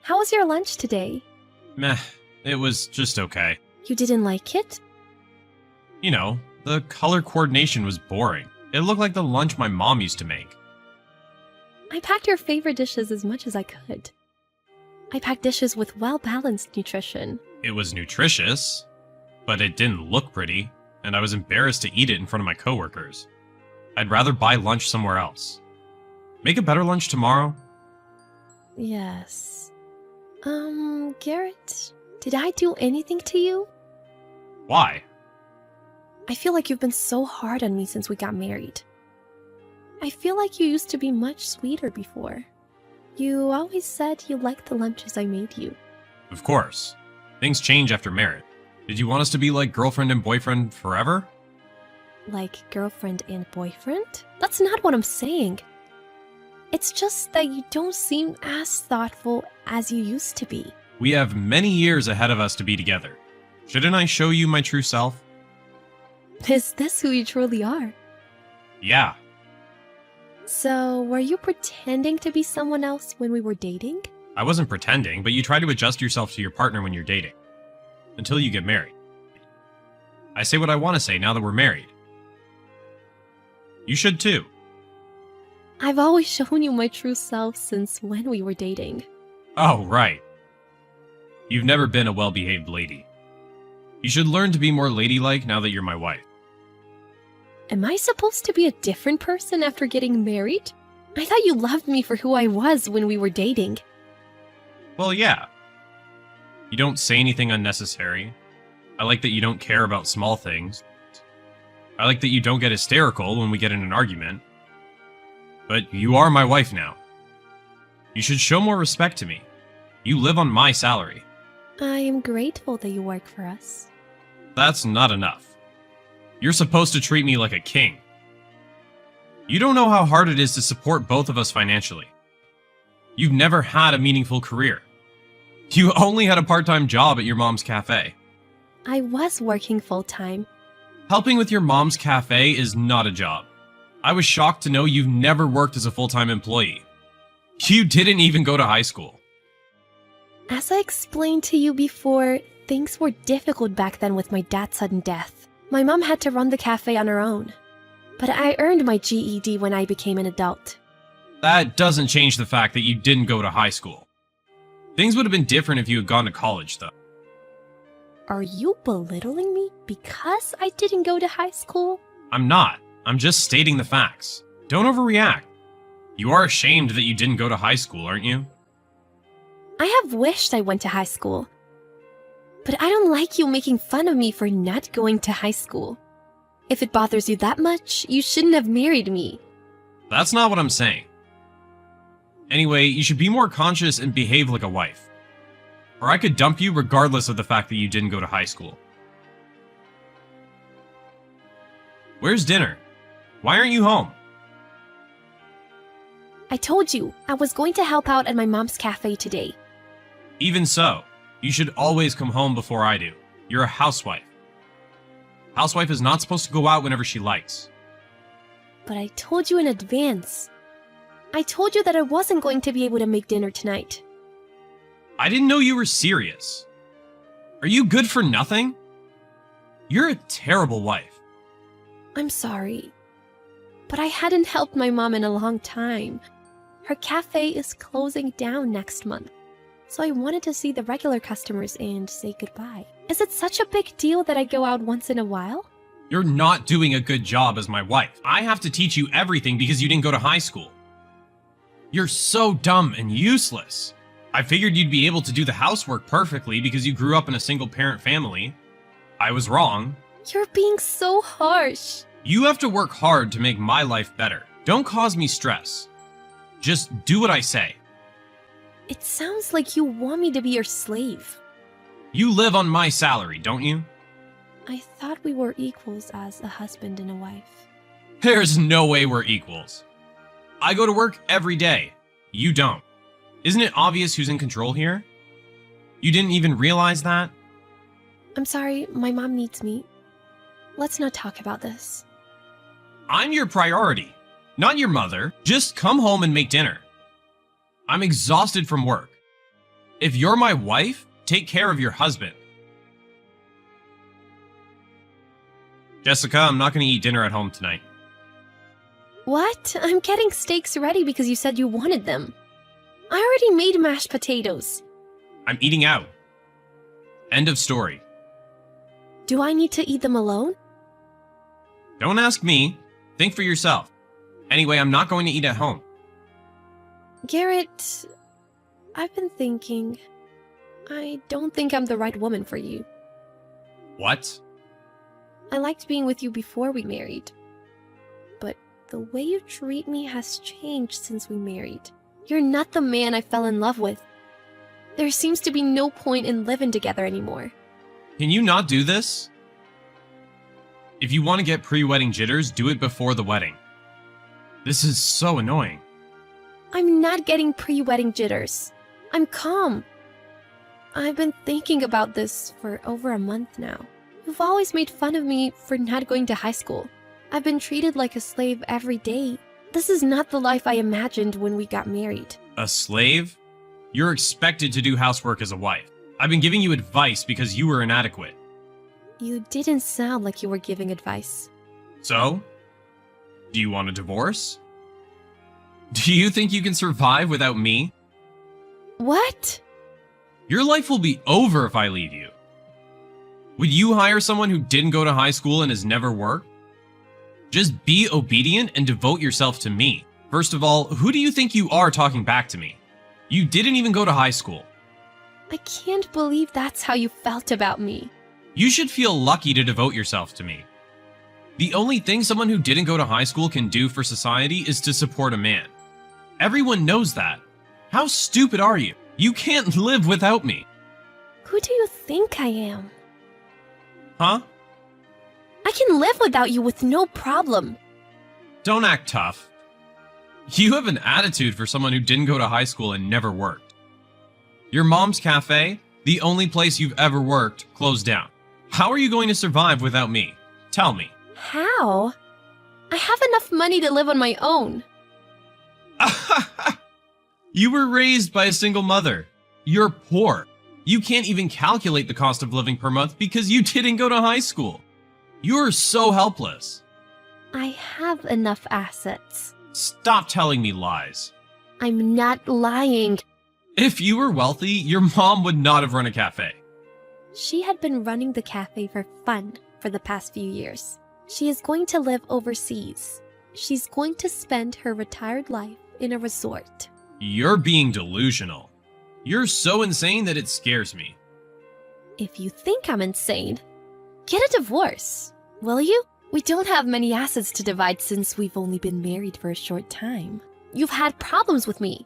How was your lunch today? Meh, it was just okay. You didn't like it? You know, the color coordination was boring. It looked like the lunch my mom used to make. I packed your favorite dishes as much as I could. I packed dishes with well-balanced nutrition. It was nutritious, but it didn't look pretty, and I was embarrassed to eat it in front of my coworkers. I'd rather buy lunch somewhere else. Make a better lunch tomorrow? Yes. Garrett, did I do anything to you? Why? I feel like you've been so hard on me since we got married. I feel like you used to be much sweeter before. You always said you liked the lunches I made you. Of course. Things change after marriage. Did you want us to be like girlfriend and boyfriend forever? Like girlfriend and boyfriend? That's not what I'm saying. It's just that you don't seem as thoughtful as you used to be. We have many years ahead of us to be together. Shouldn't I show you my true self? Is this who you truly are? Yeah. So, were you pretending to be someone else when we were dating? I wasn't pretending, but you try to adjust yourself to your partner when you're dating. Until you get married. I say what I want to say now that we're married. You should too. I've always shown you my true self since when we were dating. Oh, right. You've never been a well-behaved lady. You should learn to be more ladylike now that you're my wife. Am I supposed to be a different person after getting married? I thought you loved me for who I was when we were dating. Well, yeah. You don't say anything unnecessary. I like that you don't care about small things. I like that you don't get hysterical when we get in an argument. But you are my wife now. You should show more respect to me. You live on my salary. I am grateful that you work for us. That's not enough. You're supposed to treat me like a king. You don't know how hard it is to support both of us financially. You've never had a meaningful career. You only had a part-time job at your mom's cafe. I was working full-time. Helping with your mom's cafe is not a job. I was shocked to know you've never worked as a full-time employee. You didn't even go to high school. As I explained to you before, things were difficult back then with my dad's sudden death. My mom had to run the cafe on her own. But I earned my GED when I became an adult. That doesn't change the fact that you didn't go to high school. Things would have been different if you had gone to college, though. Are you belittling me because I didn't go to high school? I'm not. I'm just stating the facts. Don't overreact. You are ashamed that you didn't go to high school, aren't you? I have wished I went to high school. But I don't like you making fun of me for not going to high school. If it bothers you that much, you shouldn't have married me. That's not what I'm saying. Anyway, you should be more conscious and behave like a wife. Or I could dump you regardless of the fact that you didn't go to high school. Where's dinner? Why aren't you home? I told you, I was going to help out at my mom's cafe today. Even so, you should always come home before I do. You're a housewife. Housewife is not supposed to go out whenever she likes. But I told you in advance. I told you that I wasn't going to be able to make dinner tonight. I didn't know you were serious. Are you good for nothing? You're a terrible wife. I'm sorry. But I hadn't helped my mom in a long time. Her cafe is closing down next month. So I wanted to see the regular customers and say goodbye. Is it such a big deal that I go out once in a while? You're not doing a good job as my wife. I have to teach you everything because you didn't go to high school. You're so dumb and useless. I figured you'd be able to do the housework perfectly because you grew up in a single-parent family. I was wrong. You're being so harsh. You have to work hard to make my life better. Don't cause me stress. Just do what I say. It sounds like you want me to be your slave. You live on my salary, don't you? I thought we were equals as a husband and a wife. There's no way we're equals. I go to work every day. You don't. Isn't it obvious who's in control here? You didn't even realize that? I'm sorry, my mom needs me. Let's not talk about this. I'm your priority, not your mother. Just come home and make dinner. I'm exhausted from work. If you're my wife, take care of your husband. Jessica, I'm not going to eat dinner at home tonight. What? I'm getting steaks ready because you said you wanted them. I already made mashed potatoes. I'm eating out. End of story. Do I need to eat them alone? Don't ask me. Think for yourself. Anyway, I'm not going to eat at home. Garrett, I've been thinking. I don't think I'm the right woman for you. What? I liked being with you before we married. But the way you treat me has changed since we married. You're not the man I fell in love with. There seems to be no point in living together anymore. Can you not do this? If you want to get pre-wedding jitters, do it before the wedding. This is so annoying. I'm not getting pre-wedding jitters. I'm calm. I've been thinking about this for over a month now. You've always made fun of me for not going to high school. I've been treated like a slave every day. This is not the life I imagined when we got married. A slave? You're expected to do housework as a wife. I've been giving you advice because you were inadequate. You didn't sound like you were giving advice. So? Do you want a divorce? Do you think you can survive without me? What? Your life will be over if I leave you. Would you hire someone who didn't go to high school and has never worked? Just be obedient and devote yourself to me. First of all, who do you think you are talking back to me? You didn't even go to high school. I can't believe that's how you felt about me. You should feel lucky to devote yourself to me. The only thing someone who didn't go to high school can do for society is to support a man. Everyone knows that. How stupid are you? You can't live without me. Who do you think I am? Huh? I can live without you with no problem. Don't act tough. You have an attitude for someone who didn't go to high school and never worked. Your mom's cafe, the only place you've ever worked, closed down. How are you going to survive without me? Tell me. How? I have enough money to live on my own. You were raised by a single mother. You're poor. You can't even calculate the cost of living per month because you didn't go to high school. You're so helpless. I have enough assets. Stop telling me lies. I'm not lying. If you were wealthy, your mom would not have run a cafe. She had been running the cafe for fun for the past few years. She is going to live overseas. She's going to spend her retired life in a resort. You're being delusional. You're so insane that it scares me. If you think I'm insane, get a divorce, will you? We don't have many assets to divide since we've only been married for a short time. You've had problems with me.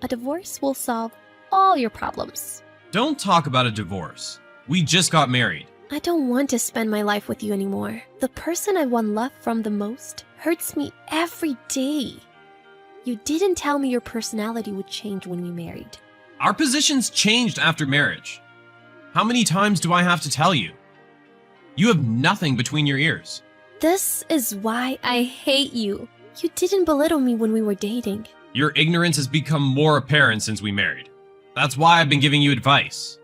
A divorce will solve all your problems. Don't talk about a divorce. We just got married. I don't want to spend my life with you anymore. The person I want love from the most hurts me every day. You didn't tell me your personality would change when we married. Our positions changed after marriage. How many times do I have to tell you? You have nothing between your ears. This is why I hate you. You didn't belittle me when we were dating. Your ignorance has become more apparent since we married. That's why I've been giving you advice.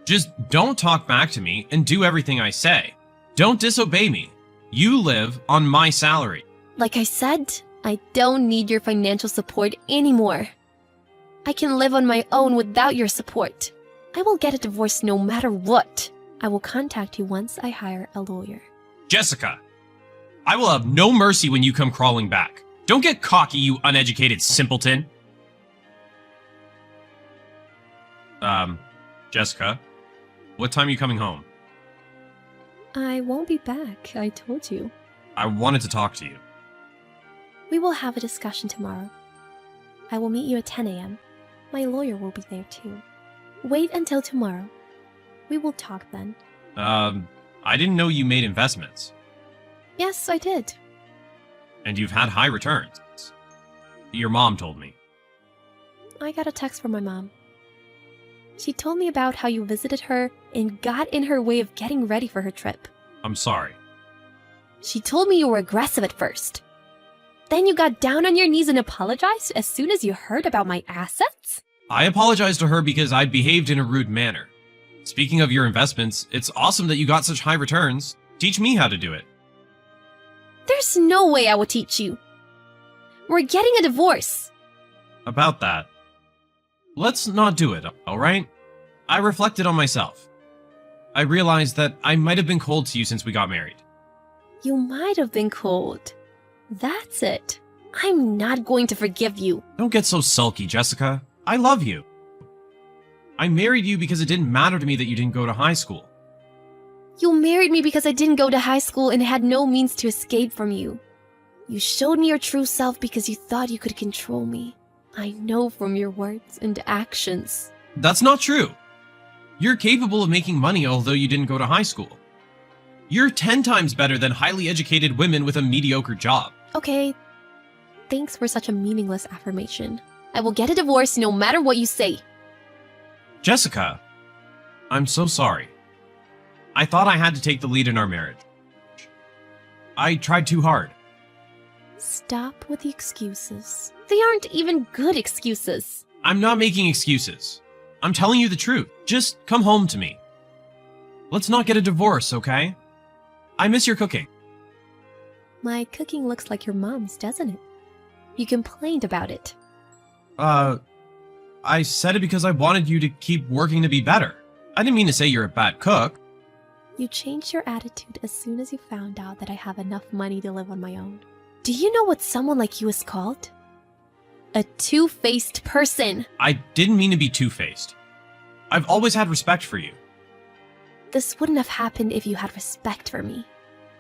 Just don't talk back to me and do everything I say. Don't disobey me. You live on my salary. Like I said, I don't need your financial support anymore. I can live on my own without your support. I will get a divorce no matter what. I will contact you once I hire a lawyer. Jessica, I will have no mercy when you come crawling back. Don't get cocky, you uneducated simpleton. Jessica, what time are you coming home? I won't be back, I told you. I wanted to talk to you. We will have a discussion tomorrow. I will meet you at 10 a.m. My lawyer will be there too. Wait until tomorrow. We will talk then. I didn't know you made investments. Yes, I did. And you've had high returns. Your mom told me. I got a text from my mom. She told me about how you visited her and got in her way of getting ready for her trip. I'm sorry. She told me you were aggressive at first. Then you got down on your knees and apologized as soon as you heard about my assets? I apologized to her because I behaved in a rude manner. Speaking of your investments, it's awesome that you got such high returns. Teach me how to do it. There's no way I would teach you. We're getting a divorce. About that, let's not do it, alright? I reflected on myself. I realized that I might have been cold to you since we got married. You might have been cold. That's it. I'm not going to forgive you. Don't get so sulky, Jessica. I love you. I married you because it didn't matter to me that you didn't go to high school. You married me because I didn't go to high school and had no means to escape from you. You showed me your true self because you thought you could control me. I know from your words and actions. That's not true. You're capable of making money although you didn't go to high school. You're 10 times better than highly educated women with a mediocre job. Okay, thanks for such a meaningless affirmation. I will get a divorce no matter what you say. Jessica, I'm so sorry. I thought I had to take the lead in our marriage. I tried too hard. Stop with the excuses. They aren't even good excuses. I'm not making excuses. I'm telling you the truth. Just come home to me. Let's not get a divorce, okay? I miss your cooking. My cooking looks like your mom's, doesn't it? You complained about it. I said it because I wanted you to keep working to be better. I didn't mean to say you're a bad cook. You changed your attitude as soon as you found out that I have enough money to live on my own. Do you know what someone like you is called? A two-faced person. I didn't mean to be two-faced. I've always had respect for you. This wouldn't have happened if you had respect for me.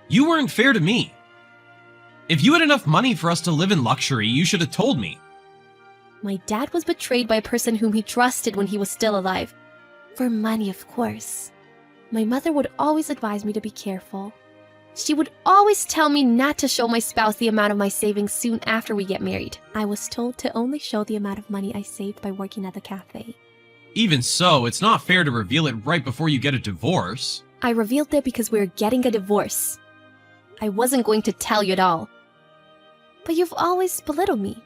You weren't fair to me. If you had enough money for us to live in luxury, you should have told me. My dad was betrayed by a person whom he trusted when he was still alive. For money, of course. My mother would always advise me to be careful. She would always tell me not to show my spouse the amount of my savings soon after we get married. I was told to only show the amount of money I saved by working at the cafe. Even so, it's not fair to reveal it right before you get a divorce. I revealed it because we were getting a divorce. I wasn't going to tell you at all. But you've always belittled me.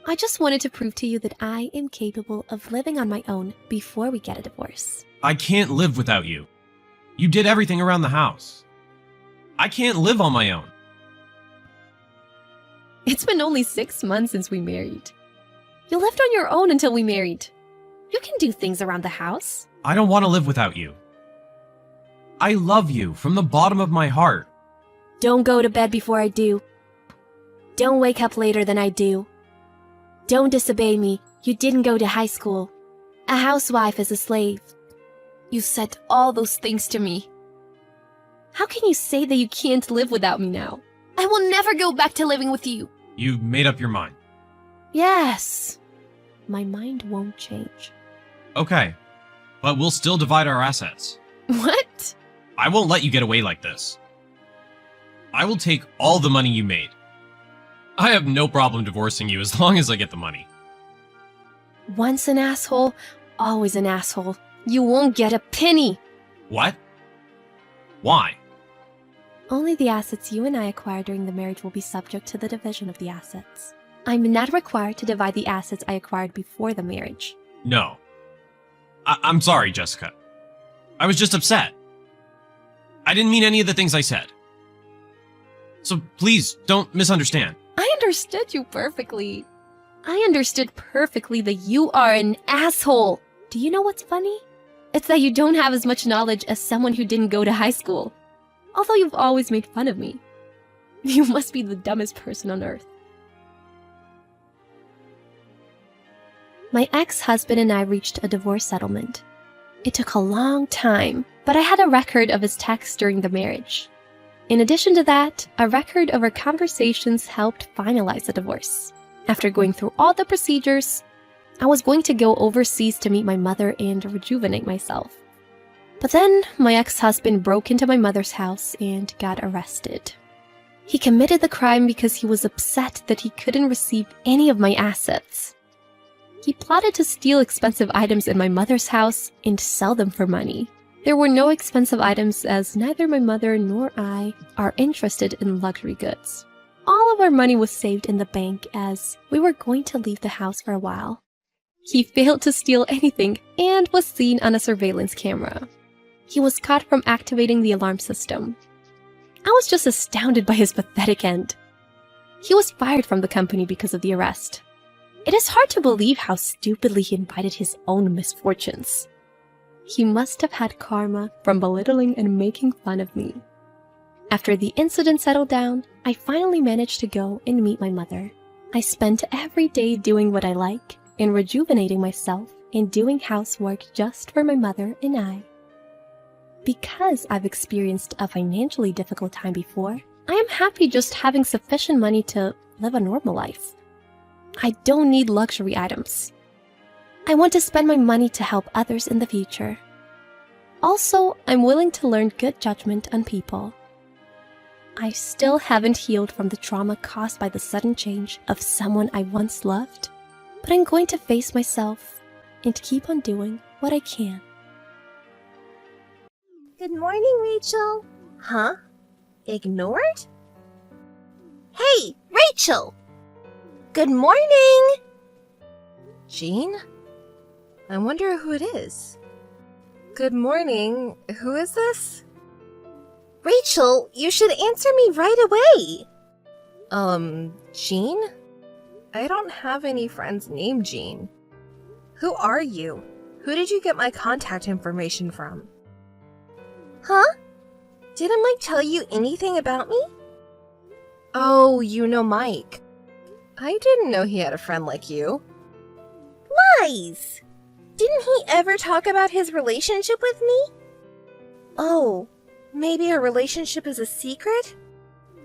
I just wanted to prove to you that I am capable of living on my own before we get a divorce. I can't live without you. You did everything around the house. I can't live on my own. It's been only 6 months since we married. You lived on your own until we married. You can do things around the house. I don't want to live without you. I love you from the bottom of my heart. Don't go to bed before I do. Don't wake up later than I do. Don't disobey me. You didn't go to high school. A housewife is a slave. You said all those things to me. How can you say that you can't live without me now? I will never go back to living with you. You've made up your mind. Yes. My mind won't change. Okay, but we'll still divide our assets. What? I won't let you get away like this. I will take all the money you made. I have no problem divorcing you as long as I get the money. Once an asshole, always an asshole. You won't get a penny. What? Why? Only the assets you and I acquire during the marriage will be subject to the division of the assets. I'm not required to divide the assets I acquired before the marriage. No. I'm sorry, Jessica. I was just upset. I didn't mean any of the things I said. So please, don't misunderstand. I understood you perfectly. I understood perfectly that you are an asshole. Do you know what's funny? It's that you don't have as much knowledge as someone who didn't go to high school. Although you've always made fun of me. You must be the dumbest person on earth. My ex-husband and I reached a divorce settlement. It took a long time, but I had a record of his texts during the marriage. In addition to that, a record of our conversations helped finalize the divorce. After going through all the procedures, I was going to go overseas to meet my mother and rejuvenate myself. But then my ex-husband broke into my mother's house and got arrested. He committed the crime because he was upset that he couldn't receive any of my assets. He plotted to steal expensive items in my mother's house and sell them for money. There were no expensive items as neither my mother nor I are interested in luxury goods. All of our money was saved in the bank as we were going to leave the house for a while. He failed to steal anything and was seen on a surveillance camera. He was caught from activating the alarm system. I was just astounded by his pathetic end. He was fired from the company because of the arrest. It is hard to believe how stupidly he invited his own misfortunes. He must have had karma from belittling and making fun of me. After the incident settled down, I finally managed to go and meet my mother. I spent every day doing what I like and rejuvenating myself and doing housework just for my mother and I. Because I've experienced a financially difficult time before, I am happy just having sufficient money to live a normal life. I don't need luxury items. I want to spend my money to help others in the future. Also, I'm willing to learn good judgment on people. I still haven't healed from the trauma caused by the sudden change of someone I once loved, but I'm going to face myself and keep on doing what I can. Good morning, Rachel. Huh? Ignored? Hey, Rachel! Good morning! Jean? I wonder who it is. Good morning. Who is this? Rachel, you should answer me right away! Jean? I don't have any friends named Jean. Who are you? Who did you get my contact information from? Huh? Didn't Mike tell you anything about me? Oh, you know Mike. I didn't know he had a friend like you. Lies! Didn't he ever talk about his relationship with me? Oh, maybe our relationship is a secret?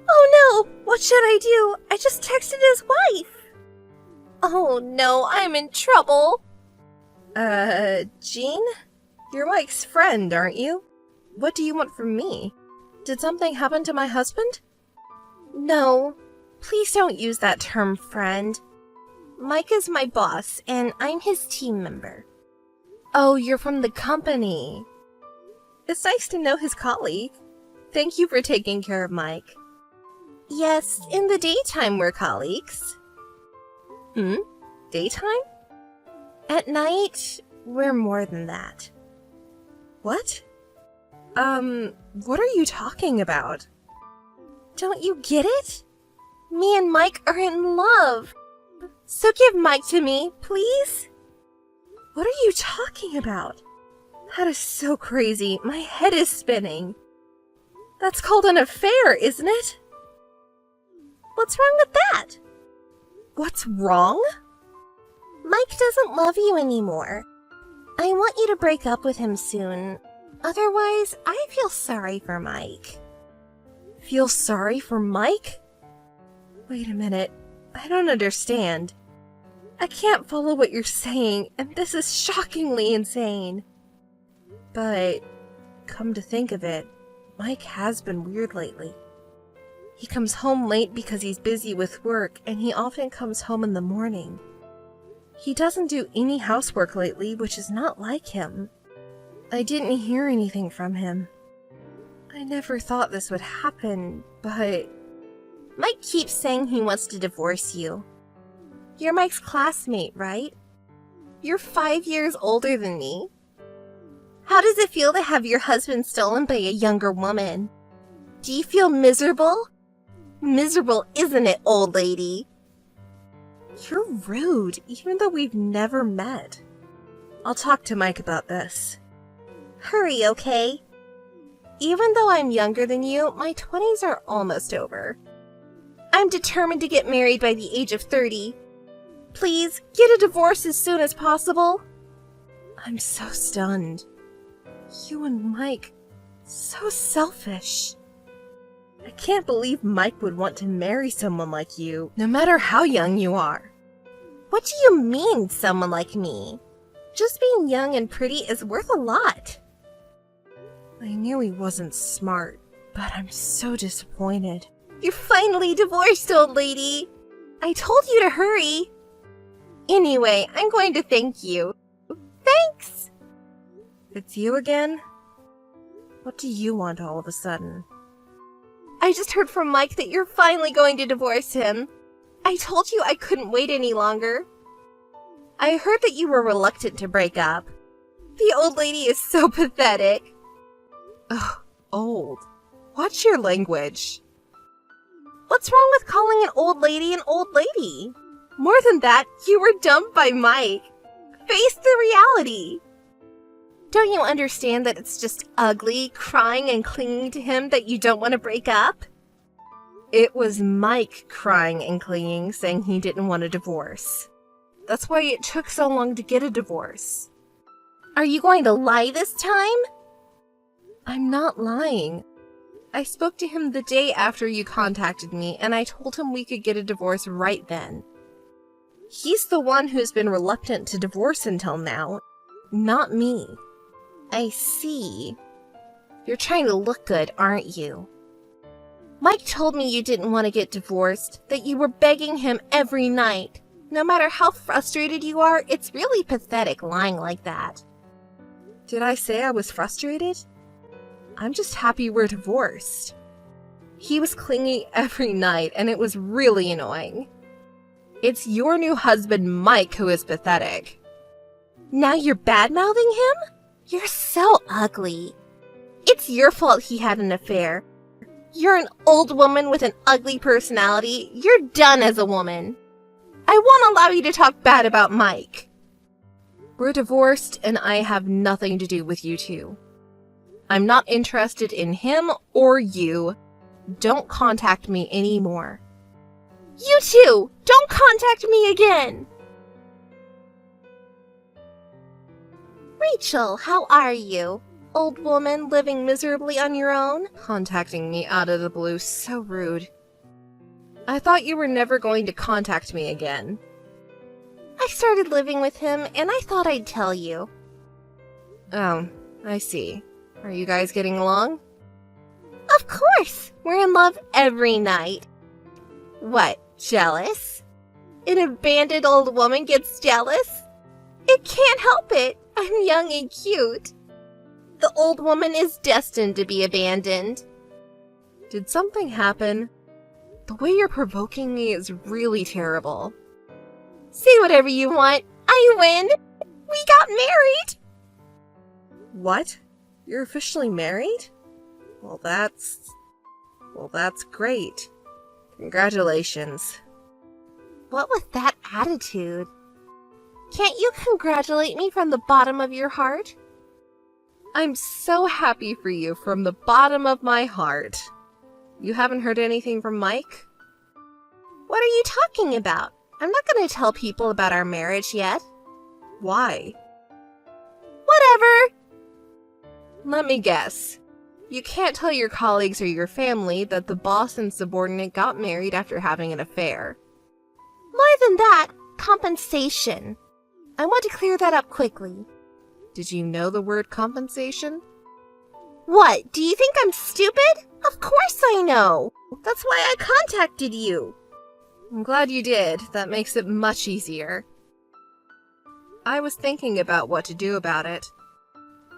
Oh no! What should I do? I just texted his wife! Oh no, I'm in trouble! Jean? You're Mike's friend, aren't you? What do you want from me? Did something happen to my husband? No, please don't use that term, friend. Mike is my boss, and I'm his team member. Oh, you're from the company. It's nice to know his colleague. Thank you for taking care of Mike. Yes, in the daytime we're colleagues. Daytime? At night, we're more than that. What? What are you talking about? Don't you get it? Me and Mike are in love. So give Mike to me, please? What are you talking about? That is so crazy. My head is spinning. That's called an affair, isn't it? What's wrong with that? What's wrong? Mike doesn't love you anymore. I want you to break up with him soon. Otherwise, I feel sorry for Mike. Feel sorry for Mike? Wait a minute. I don't understand. I can't follow what you're saying, and this is shockingly insane. But, come to think of it, Mike has been weird lately. He comes home late because he's busy with work, and he often comes home in the morning. He doesn't do any housework lately, which is not like him. I didn't hear anything from him. I never thought this would happen, but... Mike keeps saying he wants to divorce you. You're Mike's classmate, right? You're 5 years older than me. How does it feel to have your husband stolen by a younger woman? Do you feel miserable? Miserable, isn't it, old lady? You're rude, even though we've never met. I'll talk to Mike about this. Hurry, okay? Even though I'm younger than you, my 20s are almost over. I'm determined to get married by the age of 30. Please, get a divorce as soon as possible. I'm so stunned. You and Mike, so selfish. I can't believe Mike would want to marry someone like you, no matter how young you are. What do you mean, someone like me? Just being young and pretty is worth a lot. I knew he wasn't smart, but I'm so disappointed. You're finally divorced, old lady. I told you to hurry. Anyway, I'm going to thank you. Thanks! It's you again? What do you want all of a sudden? I just heard from Mike that you're finally going to divorce him. I told you I couldn't wait any longer. I heard that you were reluctant to break up. The old lady is so pathetic. Ugh, old. Watch your language. What's wrong with calling an old lady an old lady? More than that, you were dumped by Mike. Face the reality. Don't you understand that it's just ugly, crying and clinging to him that you don't want to break up? It was Mike crying and clinging, saying he didn't want a divorce. That's why it took so long to get a divorce. Are you going to lie this time? I'm not lying. I spoke to him the day after you contacted me, and I told him we could get a divorce right then. He's the one who's been reluctant to divorce until now, not me. I see. You're trying to look good, aren't you? Mike told me you didn't want to get divorced, that you were begging him every night. No matter how frustrated you are, it's really pathetic lying like that. Did I say I was frustrated? I'm just happy we're divorced. He was clingy every night, and it was really annoying. It's your new husband, Mike, who is pathetic. Now you're bad-mouthing him? You're so ugly. It's your fault he had an affair. You're an old woman with an ugly personality. You're done as a woman. I won't allow you to talk bad about Mike. We're divorced, and I have nothing to do with you two. I'm not interested in him or you. Don't contact me anymore. You too! Don't contact me again! Rachel, how are you? Old woman living miserably on your own? Contacting me out of the blue, so rude. I thought you were never going to contact me again. I started living with him, and I thought I'd tell you. Oh, I see. Are you guys getting along? Of course! We're in love every night. What, jealous? An abandoned old woman gets jealous? It can't help it. I'm young and cute. The old woman is destined to be abandoned. Did something happen? The way you're provoking me is really terrible. Say whatever you want. I win! We got married! What? You're officially married? Well, that's great. Congratulations. What was that attitude? Can't you congratulate me from the bottom of your heart? I'm so happy for you from the bottom of my heart. You haven't heard anything from Mike? What are you talking about? I'm not going to tell people about our marriage yet. Why? Whatever! Let me guess. You can't tell your colleagues or your family that the boss and subordinate got married after having an affair. More than that, compensation. I want to clear that up quickly. Did you know the word compensation? What, do you think I'm stupid? Of course I know. That's why I contacted you. I'm glad you did. That makes it much easier. I was thinking about what to do about it.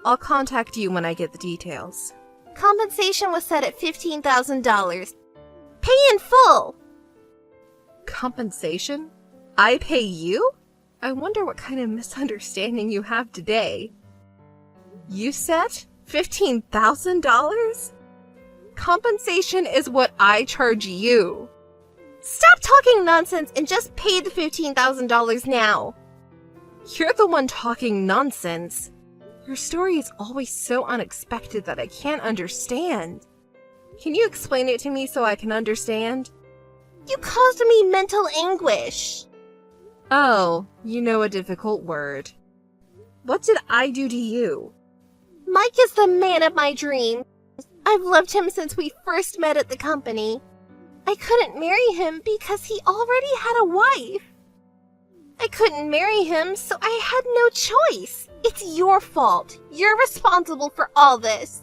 I'll contact you when I get the details. Compensation was set at $15,000. Pay in full! Compensation? I pay you? I wonder what kind of misunderstanding you have today. You said $15,000? Compensation is what I charge you. Stop talking nonsense and just pay the $15,000 now. You're the one talking nonsense. Your story is always so unexpected that I can't understand. Can you explain it to me so I can understand? You caused me mental anguish. Oh, you know a difficult word. What did I do to you? Mike is the man of my dreams. I've loved him since we first met at the company. I couldn't marry him because he already had a wife. I couldn't marry him, so I had no choice. It's your fault. You're responsible for all this.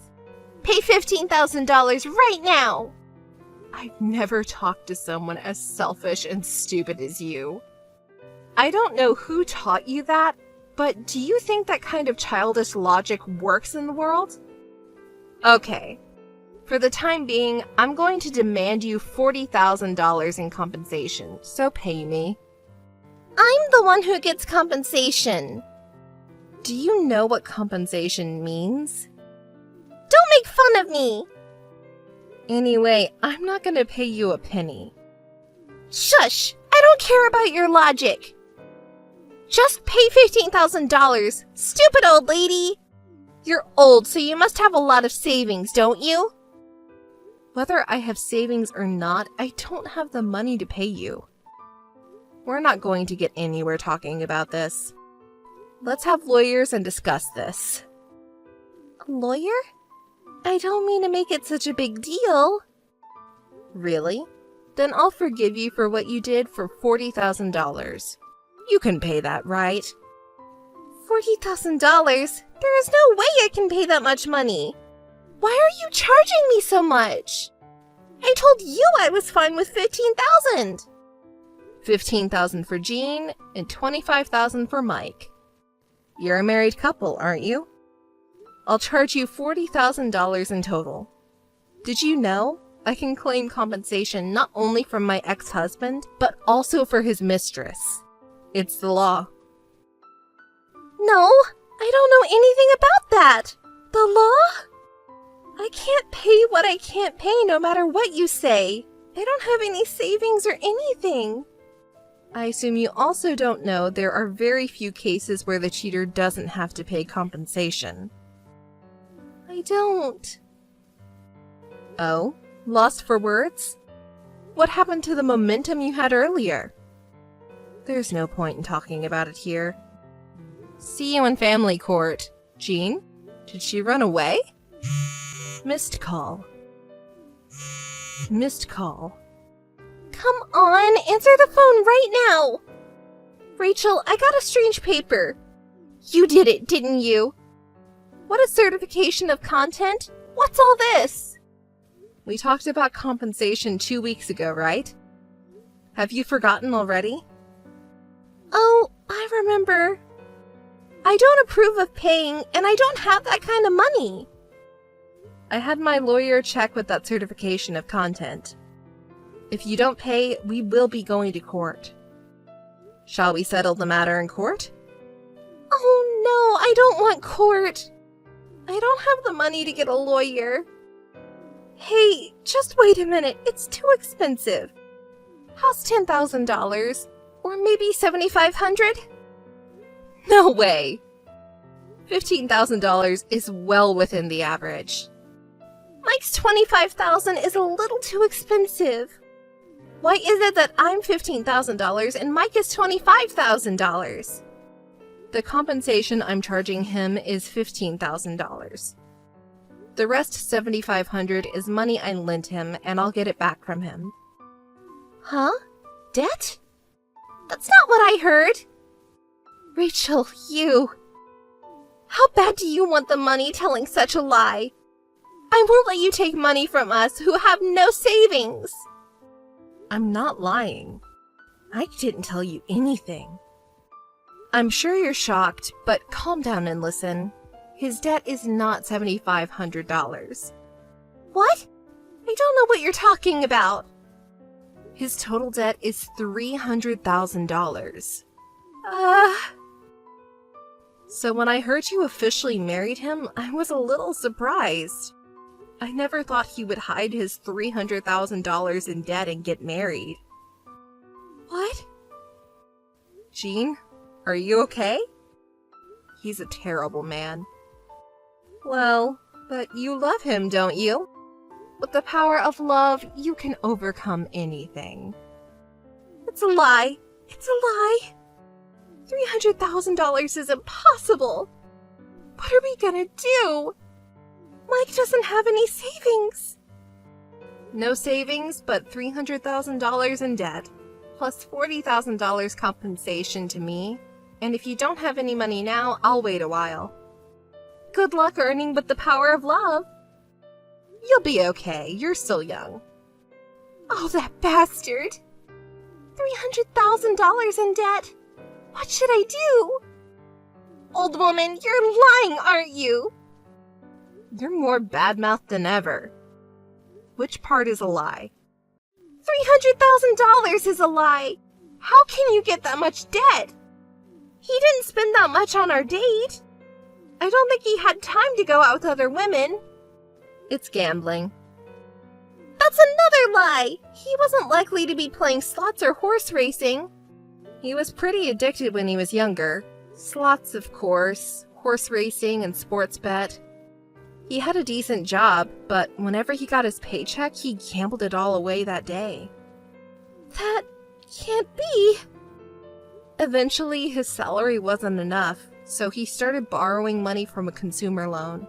Pay $15,000 right now. I've never talked to someone as selfish and stupid as you. I don't know who taught you that, but do you think that kind of childish logic works in the world? Okay. For the time being, I'm going to demand you $40,000 in compensation, so pay me. I'm the one who gets compensation. Do you know what compensation means? Don't make fun of me! Anyway, I'm not gonna pay you a penny. Shush! I don't care about your logic. Just pay $15,000, stupid old lady! You're old, so you must have a lot of savings, don't you? Whether I have savings or not, I don't have the money to pay you. We're not going to get anywhere talking about this. Let's have lawyers and discuss this. A lawyer? I don't mean to make it such a big deal. Really? Then I'll forgive you for what you did for $40,000. You can pay that, right? $40,000? There is no way I can pay that much money. Why are you charging me so much? I told you I was fine with $15,000. $15,000 for Jean and $25,000 for Mike. You're a married couple, aren't you? I'll charge you $40,000 in total. Did you know I can claim compensation not only from my ex-husband, but also for his mistress? It's the law. No, I don't know anything about that. The law? I can't pay what I can't pay no matter what you say. I don't have any savings or anything. I assume you also don't know there are very few cases where the cheater doesn't have to pay compensation. I don't. Oh? Lost for words? What happened to the momentum you had earlier? There's no point in talking about it here. See you in family court. Jean? Did she run away? Missed call. Missed call. Come on, answer the phone right now! Rachel, I got a strange paper. You did it, didn't you? What a certification of content? What's all this? We talked about compensation 2 weeks ago, right? Have you forgotten already? Oh, I remember. I don't approve of paying, and I don't have that kind of money. I had my lawyer check with that certification of content. If you don't pay, we will be going to court. Shall we settle the matter in court? Oh no, I don't want court. I don't have the money to get a lawyer. Hey, just wait a minute, it's too expensive. How's $10,000? Or maybe $7,500? No way. $15,000 is well within the average. Mike's $25,000 is a little too expensive. Why is it that I'm $15,000 and Mike is $25,000? The compensation I'm charging him is $15,000. The rest $7,500 is money I lent him, and I'll get it back from him. Huh? Debt? That's not what I heard. Rachel, you... How bad do you want the money telling such a lie? I won't let you take money from us who have no savings. I'm not lying. I didn't tell you anything. I'm sure you're shocked, but calm down and listen. His debt is not $7,500. What? I don't know what you're talking about. His total debt is $300,000. So when I heard you officially married him, I was a little surprised. I never thought he would hide his $300,000 in debt and get married. What? Jean, are you okay? He's a terrible man. Well, but you love him, don't you? With the power of love, you can overcome anything. It's a lie. It's a lie. $300,000 is impossible. What are we gonna do? Mike doesn't have any savings. No savings, but $300,000 in debt, plus $40,000 compensation to me. And if you don't have any money now, I'll wait a while. Good luck earning with the power of love. You'll be okay. You're still young. Oh, that bastard. $300,000 in debt. What should I do? Old woman, you're lying, aren't you? You're more bad-mouthed than ever. Which part is a lie? $300,000 is a lie. How can you get that much debt? He didn't spend that much on our date. I don't think he had time to go out with other women. It's gambling. That's another lie! He wasn't likely to be playing slots or horse racing. He was pretty addicted when he was younger. Slots, of course, horse racing and sports bet. He had a decent job, but whenever he got his paycheck, he gambled it all away that day. That can't be. Eventually, his salary wasn't enough, so he started borrowing money from a consumer loan.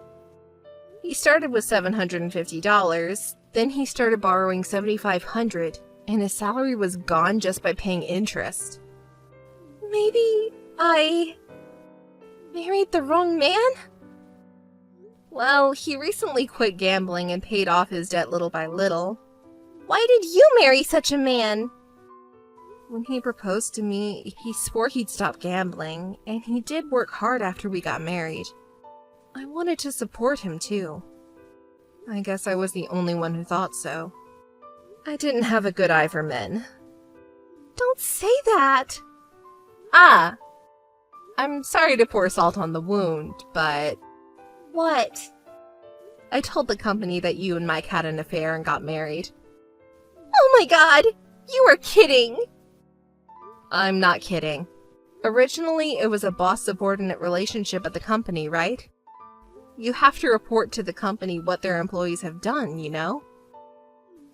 He started with $750, then he started borrowing $7,500, and his salary was gone just by paying interest. Maybe I married the wrong man? Well, he recently quit gambling and paid off his debt little by little. Why did you marry such a man? When he proposed to me, he swore he'd stop gambling, and he did work hard after we got married. I wanted to support him, too. I guess I was the only one who thought so. I didn't have a good eye for men. Don't say that! Ah! I'm sorry to pour salt on the wound, but... What? I told the company that you and Mike had an affair and got married. Oh my god! You are kidding! I'm not kidding. Originally, it was a boss-subordinate relationship at the company, right? You have to report to the company what their employees have done, you know?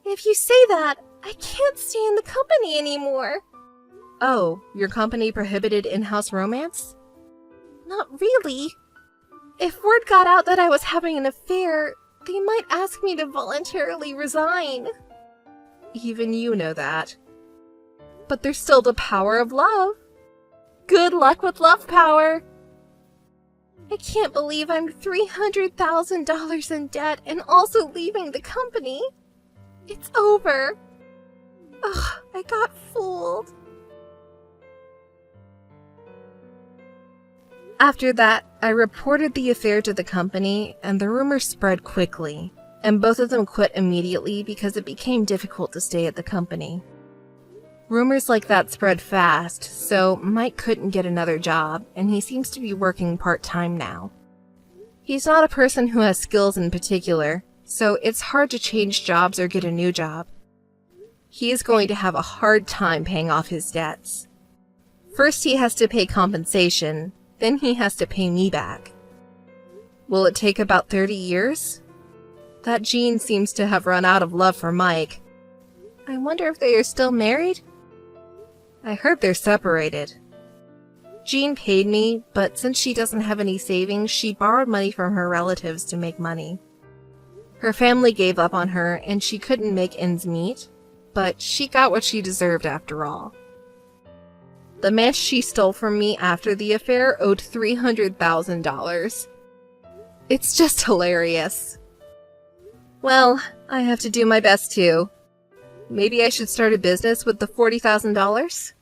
If you say that, I can't stay in the company anymore. Oh, your company prohibited in-house romance? Not really. If word got out that I was having an affair, they might ask me to voluntarily resign. Even you know that. But there's still the power of love. Good luck with love power. I can't believe I'm $300,000 in debt and also leaving the company. It's over. Ugh, I got fooled. After that, I reported the affair to the company, and the rumors spread quickly, and both of them quit immediately because it became difficult to stay at the company. Rumors like that spread fast, so Mike couldn't get another job, and he seems to be working part-time now. He's not a person who has skills in particular, so it's hard to change jobs or get a new job. He is going to have a hard time paying off his debts. First he has to pay compensation, then he has to pay me back. Will it take about 30 years? That Jean seems to have run out of love for Mike. I wonder if they are still married? I heard they're separated. Jean paid me, but since she doesn't have any savings, she borrowed money from her relatives to make money. Her family gave up on her, and she couldn't make ends meet, but she got what she deserved after all. The man she stole from me after the affair owed $300,000. It's just hilarious. Well, I have to do my best too. Maybe I should start a business with the $40,000?